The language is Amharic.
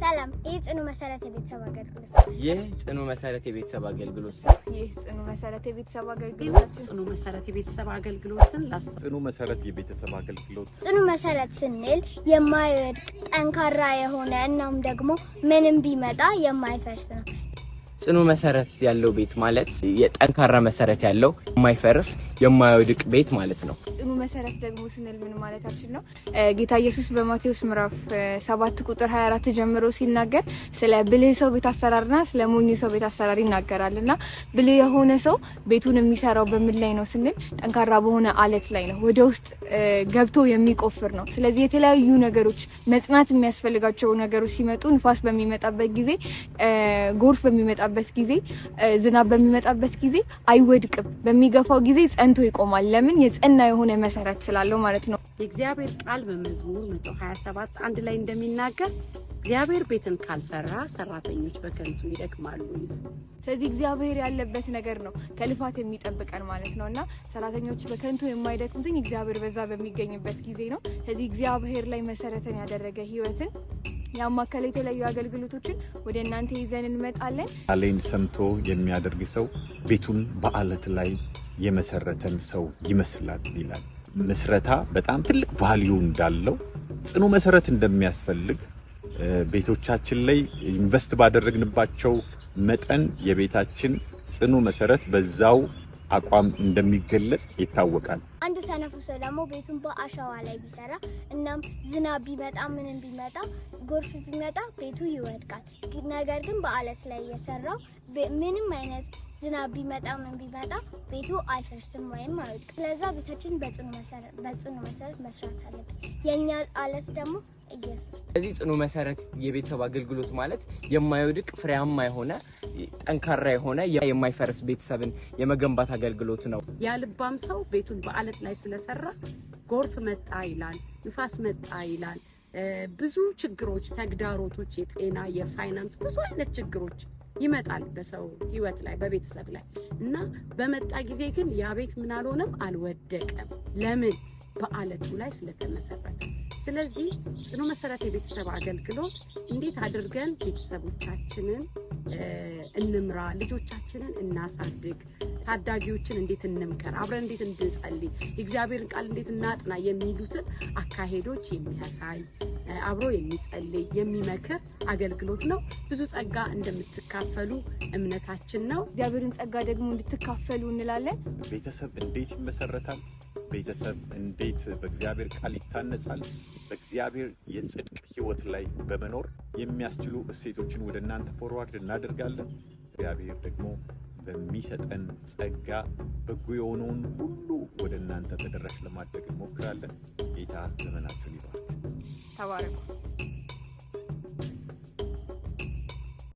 ሰላም ጽኑ መሰረት የቤተሰብ አገልግሎት ጽኑ መሰረት የቤተሰብ አገልግሎት ጽኑ መሰረት የቤተሰብ አገልግሎት ጽኑ መሰረት የቤተሰብ አገልግሎትን ጽኑ መሰረት የቤተሰብ አገልግሎት ጽኑ መሰረት ስንል የማይወድቅ ጠንካራ የሆነ እናም ደግሞ ምንም ቢመጣ የማይፈርስ ነው። ጽኑ መሰረት ያለው ቤት ማለት የጠንካራ መሰረት ያለው የማይፈርስ የማይወድቅ ቤት ማለት ነው። ጽኑ መሰረት ደግሞ ስንል ምን ማለታችን ነው? ጌታ ኢየሱስ በማቴዎስ ምዕራፍ 7 ቁጥር 24 ጀምሮ ሲናገር ስለ ብልህ ሰው ቤት አሰራርና ስለ ሞኝ ሰው ቤት አሰራር ይናገራልና ብልህ የሆነ ሰው ቤቱን የሚሰራው በምን ላይ ነው ስንል ጠንካራ በሆነ አለት ላይ ነው፣ ወደ ውስጥ ገብቶ የሚቆፍር ነው። ስለዚህ የተለያዩ ነገሮች መጽናት የሚያስፈልጋቸው ነገሮች ሲመጡ ንፋስ በሚመጣበት ጊዜ ጎርፍ በሚመጣበት ጊዜ ዝናብ በሚመጣበት ጊዜ አይወድቅም፣ በሚገፋው ጊዜ ጸንቶ ይቆማል። ለምን? የጸና የሆነ መሰረት ስላለው ማለት ነው። የእግዚአብሔር ቃል በመዝሙር 127 አንድ ላይ እንደሚናገር እግዚአብሔር ቤትን ካልሰራ ሰራተኞች በከንቱ ይደክማሉ። ስለዚህ እግዚአብሔር ያለበት ነገር ነው ከልፋት የሚጠብቀን ማለት ነውና ሰራተኞች በከንቱ የማይደክሙት እግዚአብሔር በዛ በሚገኝበት ጊዜ ነው። ስለዚህ እግዚአብሔር ላይ መሰረትን ያደረገ ህይወትን ያማከለ የተለያዩ አገልግሎቶችን ወደ እናንተ ይዘን እንመጣለን። ቃሌን ሰምቶ የሚያደርግ ሰው ቤቱን በአለት ላይ የመሰረተን ሰው ይመስላል ይላል። መስረታ በጣም ትልቅ ቫልዩ እንዳለው ጽኑ መሰረት እንደሚያስፈልግ ቤቶቻችን ላይ ኢንቨስት ባደረግንባቸው መጠን የቤታችን ጽኑ መሰረት በዛው አቋም እንደሚገለጽ ይታወቃል። አንዱ ሰነፉ ሰው ደግሞ ቤቱን በአሸዋ ላይ ቢሰራ እናም ዝናብ ቢመጣ ምንም ቢመጣ ጎርፍ ቢመጣ ቤቱ ይወድቃል። ነገር ግን በአለት ላይ የሰራው ምንም አይነት ዝናብ ቢመጣ ምን ቢመጣ ቤቱ አይፈርስም ወይም አይወድቅም። ለዛ ቤታችን በጽኑ መሰረት መስራት አለብን። የኛ አለት ደግሞ ኢየሱስ። ስለዚህ ጽኑ መሰረት የቤተሰብ አገልግሎት ማለት የማይወድቅ ፍሬያማ የሆነ ጠንካራ የሆነ የማይፈርስ ቤተሰብን የመገንባት አገልግሎት ነው። ያልባም ሰው ቤቱን በአለት ላይ ስለሰራ ጎርፍ መጣ ይላል፣ ንፋስ መጣ ይላል። ብዙ ችግሮች፣ ተግዳሮቶች፣ የጤና የፋይናንስ ብዙ አይነት ችግሮች ይመጣል በሰው ህይወት ላይ በቤተሰብ ላይ እና በመጣ ጊዜ ግን ያ ቤት ምን አልሆነም፣ አልወደቀም። ለምን? በአለቱ ላይ ስለተመሰረተ። ስለዚህ ጽኑ መሰረት የቤተሰብ አገልግሎት እንዴት አድርገን ቤተሰቦቻችንን እንምራ፣ ልጆቻችንን እናሳድግ፣ ታዳጊዎችን እንዴት እንምከር፣ አብረን እንዴት እንድንጸልይ፣ የእግዚአብሔርን ቃል እንዴት እናጥና የሚሉትን አካሄዶች የሚያሳይ አብሮ የሚጸልይ የሚመክር አገልግሎት ነው። ብዙ ጸጋ እንደምትካፈሉ እምነታችን ነው። እግዚአብሔርን ጸጋ ደግሞ እንድትካፈሉ እንላለን። ቤተሰብ እንዴት ይመሰረታል? ቤተሰብ እንዴት በእግዚአብሔር ቃል ይታነጻል? በእግዚአብሔር የጽድቅ ህይወት ላይ በመኖር የሚያስችሉ እሴቶችን ወደ እናንተ ፎርዋርድ እናደርጋለን። እግዚአብሔር ደግሞ በሚሰጠን ጸጋ በጎ የሆነውን ሁሉ ወደ እናንተ ተደራሽ ለማድረግ እንሞክራለን። ጌታ ዘመናችሁን ይባርክ። ተባረኩ።